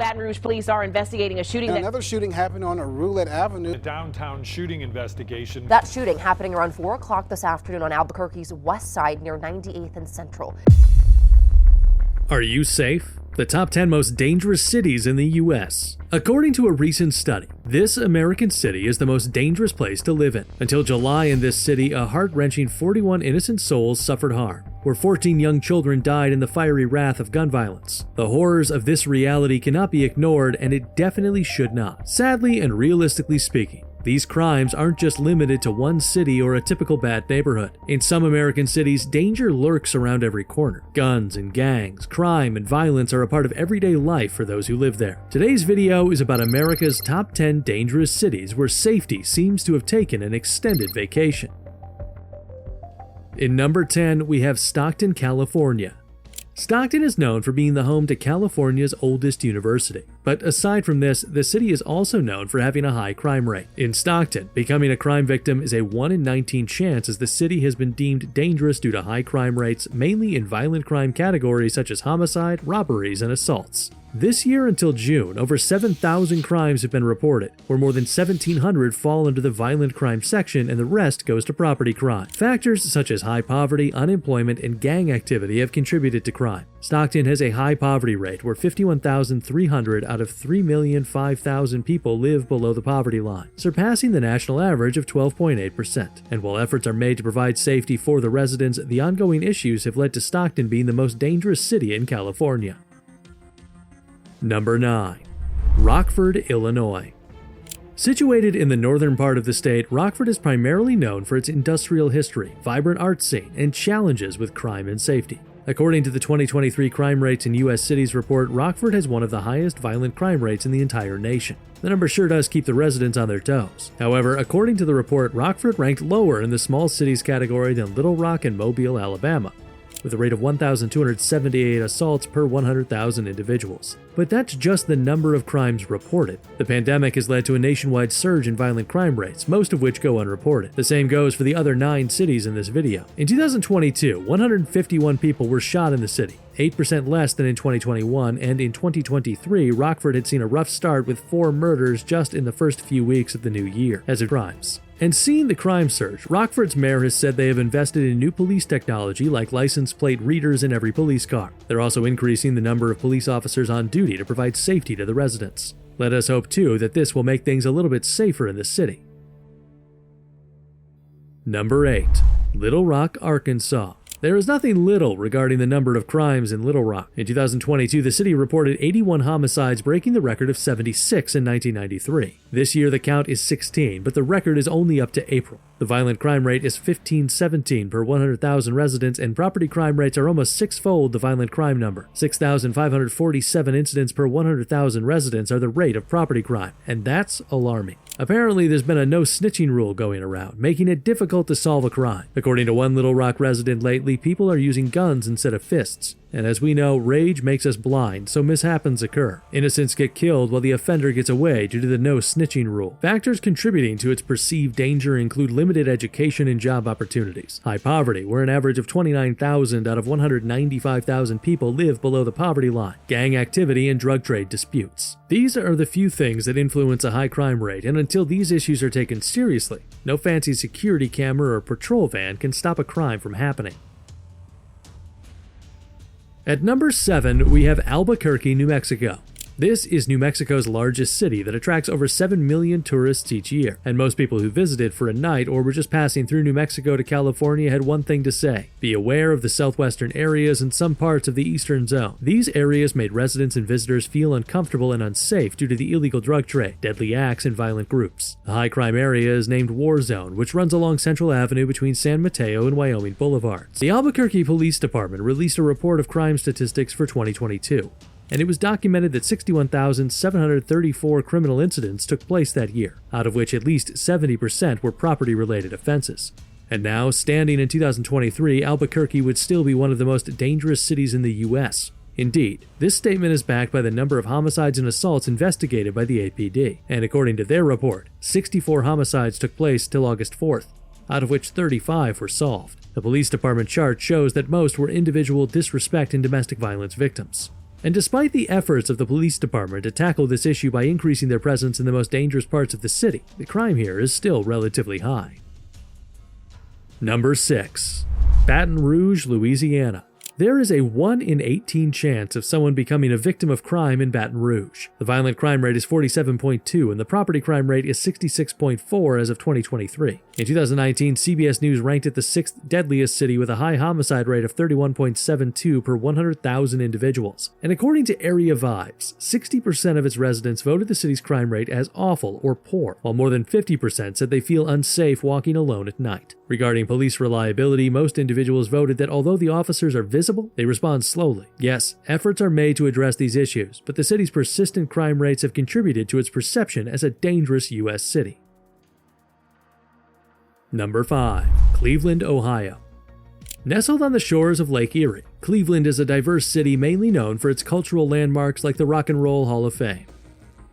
Baton Rouge police are investigating a shooting. Another shooting happened on a Roulette Avenue. A downtown shooting investigation. That shooting happening around 4 o'clock this afternoon on Albuquerque's west side near 98th and Central. Are you safe? The top 10 most dangerous cities in the U.S. According to a recent study, this American city is the most dangerous place to live in. Until July in this city, a heart-wrenching 41 innocent souls suffered harm, where 14 young children died in the fiery wrath of gun violence. The horrors of this reality cannot be ignored, and it definitely should not. Sadly and realistically speaking, these crimes aren't just limited to one city or a typical bad neighborhood. In some American cities, danger lurks around every corner. Guns and gangs, crime and violence are a part of everyday life for those who live there. Today's video is about America's top 10 dangerous cities where safety seems to have taken an extended vacation. In number 10, we have Stockton, California. Stockton is known for being the home to California's oldest university. But aside from this, the city is also known for having a high crime rate. In Stockton, becoming a crime victim is a 1 in 19 chance, as the city has been deemed dangerous due to high crime rates, mainly in violent crime categories such as homicide, robberies, and assaults. This year until June, over 7,000 crimes have been reported, where more than 1,700 fall under the violent crime section and the rest goes to property crime. Factors such as high poverty, unemployment, and gang activity have contributed to crime. Stockton has a high poverty rate where 51,300 out of 3,005,000 people live below the poverty line, surpassing the national average of 12.8%. And while efforts are made to provide safety for the residents, the ongoing issues have led to Stockton being the most dangerous city in California. Number 9. Rockford, Illinois. Situated in the northern part of the state, Rockford is primarily known for its industrial history, vibrant art scene, and challenges with crime and safety. According to the 2023 Crime Rates in U.S. Cities report, Rockford has one of the highest violent crime rates in the entire nation. The number sure does keep the residents on their toes. However, according to the report, Rockford ranked lower in the small cities category than Little Rock and Mobile, Alabama, with a rate of 1,278 assaults per 100,000 individuals. But that's just the number of crimes reported. The pandemic has led to a nationwide surge in violent crime rates, most of which go unreported. The same goes for the other 9 cities in this video. In 2022, 151 people were shot in the city, 8% less than in 2021, and in 2023, Rockford had seen a rough start with 4 murders just in the first few weeks of the new year as of crimes. And seeing the crime surge, Rockford's mayor has said they have invested in new police technology like license plate readers in every police car. They're also increasing the number of police officers on duty to provide safety to the residents. Let us hope too that this will make things a little bit safer in the city. Number 8. Little Rock, Arkansas. There is nothing little regarding the number of crimes in Little Rock. In 2022, the city reported 81 homicides, breaking the record of 76 in 1993. This year, the count is 16, but the record is only up to April. The violent crime rate is 1517 per 100,000 residents, and property crime rates are almost 6-fold the violent crime number. 6,547 incidents per 100,000 residents are the rate of property crime, and that's alarming. Apparently, there's been a no snitching rule going around, making it difficult to solve a crime. According to one Little Rock resident lately, people are using guns instead of fists. And as we know, rage makes us blind, so mishaps occur. Innocents get killed while the offender gets away due to the no snitching rule. Factors contributing to its perceived danger include limited education and job opportunities, high poverty, where an average of 29,000 out of 195,000 people live below the poverty line, gang activity, and drug trade disputes. These are the few things that influence a high crime rate, and until these issues are taken seriously, no fancy security camera or patrol van can stop a crime from happening. At number 7, we have Albuquerque, New Mexico. This is New Mexico's largest city that attracts over 7 million tourists each year, and most people who visited for a night or were just passing through New Mexico to California had one thing to say: be aware of the southwestern areas and some parts of the eastern zone. These areas made residents and visitors feel uncomfortable and unsafe due to the illegal drug trade, deadly acts, and violent groups. The high crime area is named War Zone, which runs along Central Avenue between San Mateo and Wyoming Boulevards. The Albuquerque Police Department released a report of crime statistics for 2022. And it was documented that 61,734 criminal incidents took place that year, out of which at least 70% were property-related offenses. And now, standing in 2023, Albuquerque would still be one of the most dangerous cities in the U.S. Indeed, this statement is backed by the number of homicides and assaults investigated by the APD, and according to their report, 64 homicides took place till August 4th, out of which 35 were solved. The police department chart shows that most were individual disrespect and domestic violence victims. And despite the efforts of the police department to tackle this issue by increasing their presence in the most dangerous parts of the city, the crime here is still relatively high. Number 6. Baton Rouge, Louisiana. There is a 1 in 18 chance of someone becoming a victim of crime in Baton Rouge. The violent crime rate is 47.2 and the property crime rate is 66.4 as of 2023. In 2019, CBS News ranked it the 6th deadliest city with a high homicide rate of 31.72 per 100,000 individuals. And according to Area Vibes, 60% of its residents voted the city's crime rate as awful or poor, while more than 50% said they feel unsafe walking alone at night. Regarding police reliability, most individuals voted that although the officers are visible, they respond slowly. Yes, efforts are made to address these issues, but the city's persistent crime rates have contributed to its perception as a dangerous U.S. city. Number 5. Cleveland, Ohio. Nestled on the shores of Lake Erie, Cleveland is a diverse city mainly known for its cultural landmarks like the Rock and Roll Hall of Fame.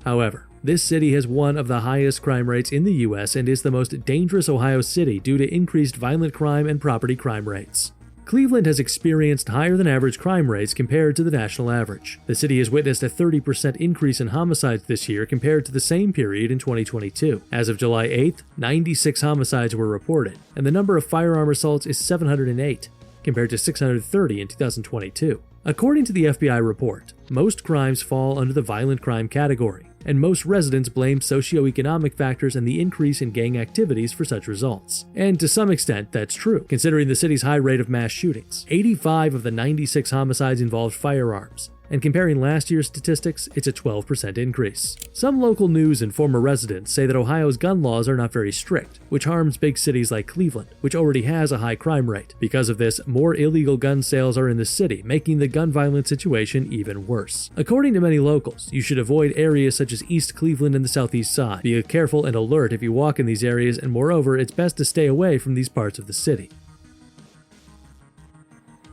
However, this city has one of the highest crime rates in the U.S. and is the most dangerous Ohio city due to increased violent crime and property crime rates. Cleveland has experienced higher than average crime rates compared to the national average. The city has witnessed a 30% increase in homicides this year compared to the same period in 2022. As of July 8th, 96 homicides were reported, and the number of firearm assaults is 708, compared to 630 in 2022. According to the FBI report, most crimes fall under the violent crime category, and most residents blame socio-economic factors and the increase in gang activities for such results. And to some extent, that's true, considering the city's high rate of mass shootings. 85 of the 96 homicides involved firearms, and comparing last year's statistics, it's a 12% increase. Some local news and former residents say that Ohio's gun laws are not very strict, which harms big cities like Cleveland, which already has a high crime rate. Because of this, more illegal gun sales are in the city, making the gun violence situation even worse. According to many locals, you should avoid areas such as East Cleveland and the Southeast Side. Be careful and alert if you walk in these areas, and moreover, it's best to stay away from these parts of the city.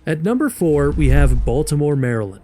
At number 4, we have Baltimore, Maryland.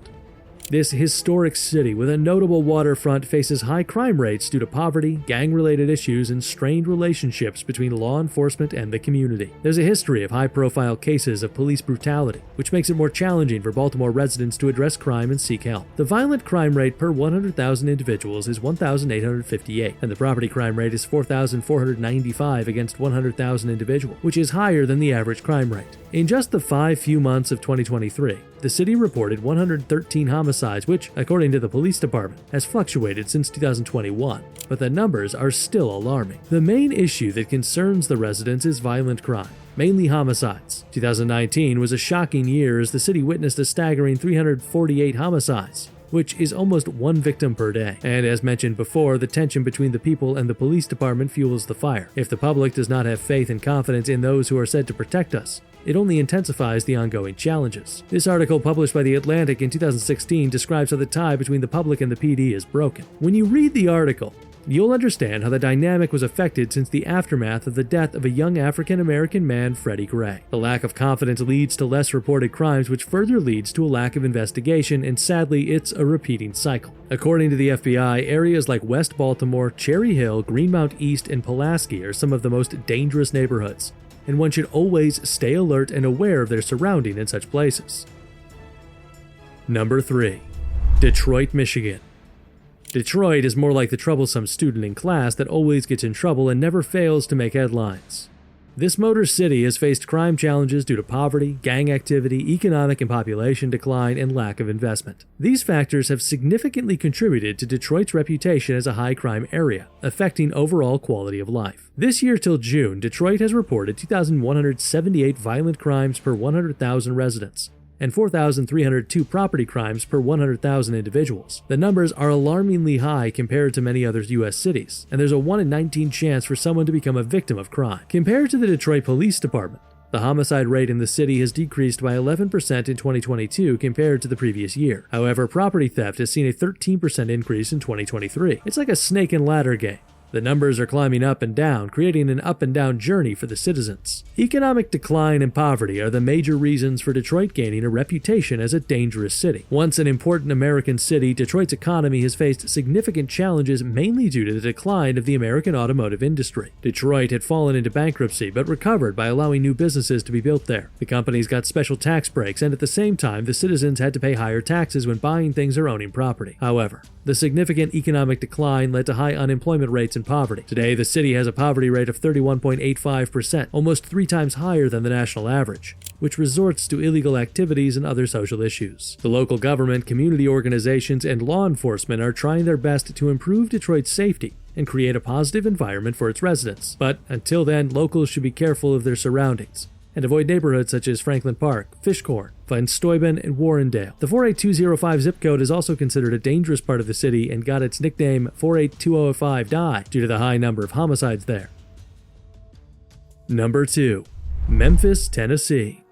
This historic city with a notable waterfront faces high crime rates due to poverty, gang-related issues, and strained relationships between law enforcement and the community. There's a history of high-profile cases of police brutality, which makes it more challenging for Baltimore residents to address crime and seek help. The violent crime rate per 100,000 individuals is 1,858, and the property crime rate is 4,495 against 100,000 individuals, which is higher than the average crime rate. In just the few months of 2023, the city reported 113 homicides, which, according to the police department, has fluctuated since 2021, but the numbers are still alarming. The main issue that concerns the residents is violent crime, mainly homicides. 2019 was a shocking year as the city witnessed a staggering 348 homicides, which is almost one victim per day. And as mentioned before, the tension between the people and the police department fuels the fire. If the public does not have faith and confidence in those who are said to protect us, it only intensifies the ongoing challenges. This article, published by The Atlantic in 2016, describes how the tie between the public and the PD is broken. When you read the article, you'll understand how the dynamic was affected since the aftermath of the death of a young African-American man, Freddie Gray. The lack of confidence leads to less reported crimes, which further leads to a lack of investigation, and sadly, it's a repeating cycle. According to the FBI, areas like West Baltimore, Cherry Hill, Greenmount East, and Pulaski are some of the most dangerous neighborhoods, and one should always stay alert and aware of their surrounding in such places. Number 3. Detroit, Michigan. Detroit is more like the troublesome student in class that always gets in trouble and never fails to make headlines. This motor city has faced crime challenges due to poverty, gang activity, economic and population decline, and lack of investment. These factors have significantly contributed to Detroit's reputation as a high-crime area, affecting overall quality of life. This year till June, Detroit has reported 2,178 violent crimes per 100,000 residents, and 4,302 property crimes per 100,000 individuals. The numbers are alarmingly high compared to many other U.S. cities, and there's a 1 in 19 chance for someone to become a victim of crime. Compared to the Detroit Police Department, the homicide rate in the city has decreased by 11% in 2022 compared to the previous year. However, property theft has seen a 13% increase in 2023. It's like a snake and ladder game. The numbers are climbing up and down, creating an up and down journey for the citizens. Economic decline and poverty are the major reasons for Detroit gaining a reputation as a dangerous city. Once an important American city, Detroit's economy has faced significant challenges mainly due to the decline of the American automotive industry. Detroit had fallen into bankruptcy but recovered by allowing new businesses to be built there. The companies got special tax breaks, and at the same time, the citizens had to pay higher taxes when buying things or owning property. However, the significant economic decline led to high unemployment rates and poverty. Today, the city has a poverty rate of 31.85%, almost 3 times higher than the national average, which resorts to illegal activities and other social issues. The local government, community organizations, and law enforcement are trying their best to improve Detroit's safety and create a positive environment for its residents. But until then, locals should be careful of their surroundings and avoid neighborhoods such as Franklin Park, Fishcorn, Van Steuben, and Warrendale. The 48205 zip code is also considered a dangerous part of the city and got its nickname 48205 Die due to the high number of homicides there. Number 2. Memphis, Tennessee.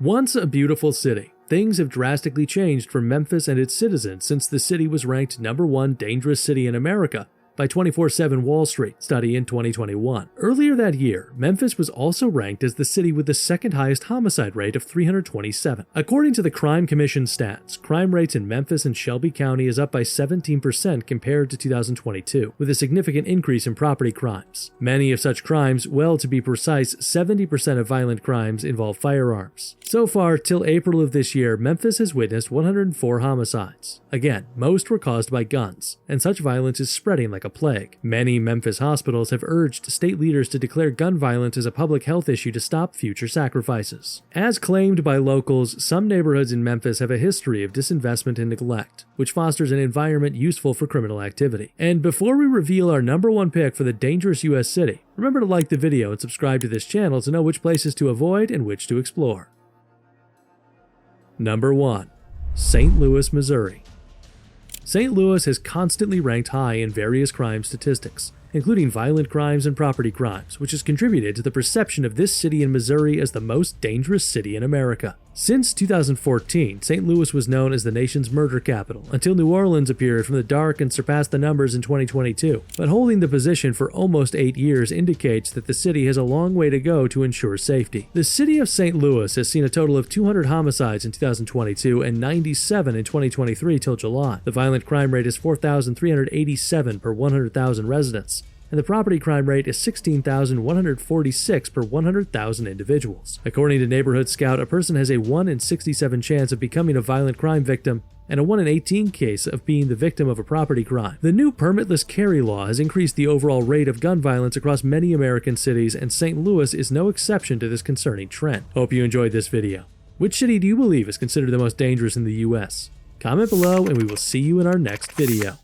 Once a beautiful city, things have drastically changed for Memphis and its citizens since the city was ranked #1 dangerous city in America by 24/7 Wall Street study in 2021. Earlier that year, Memphis was also ranked as the city with the second highest homicide rate of 327. According to the Crime Commission stats, crime rates in Memphis and Shelby County is up by 17% compared to 2022, with a significant increase in property crimes. Many of such crimes, well to be precise, 70% of violent crimes involve firearms. So far, till April of this year, Memphis has witnessed 104 homicides. Again, most were caused by guns, and such violence is spreading like a plague. Many Memphis hospitals have urged state leaders to declare gun violence as a public health issue to stop future sacrifices. As claimed by locals, some neighborhoods in Memphis have a history of disinvestment and neglect, which fosters an environment useful for criminal activity. And before we reveal our #1 pick for the dangerous US city, remember to like the video and subscribe to this channel to know which places to avoid and which to explore. Number 1. St. Louis, Missouri. St. Louis has constantly ranked high in various crime statistics, including violent crimes and property crimes, which has contributed to the perception of this city in Missouri as the most dangerous city in America. Since 2014, St. Louis was known as the nation's murder capital, until New Orleans appeared from the dark and surpassed the numbers in 2022. But holding the position for almost 8 years indicates that the city has a long way to go to ensure safety. The city of St. Louis has seen a total of 200 homicides in 2022 and 97 in 2023 till July. The violent crime rate is 4,387 per 100,000 residents, and the property crime rate is 16,146 per 100,000 individuals. According to Neighborhood Scout, a person has a 1 in 67 chance of becoming a violent crime victim and a 1 in 18 case of being the victim of a property crime. The new permitless carry law has increased the overall rate of gun violence across many American cities, and St. Louis is no exception to this concerning trend. Hope you enjoyed this video. Which city do you believe is considered the most dangerous in the US? Comment below and we will see you in our next video.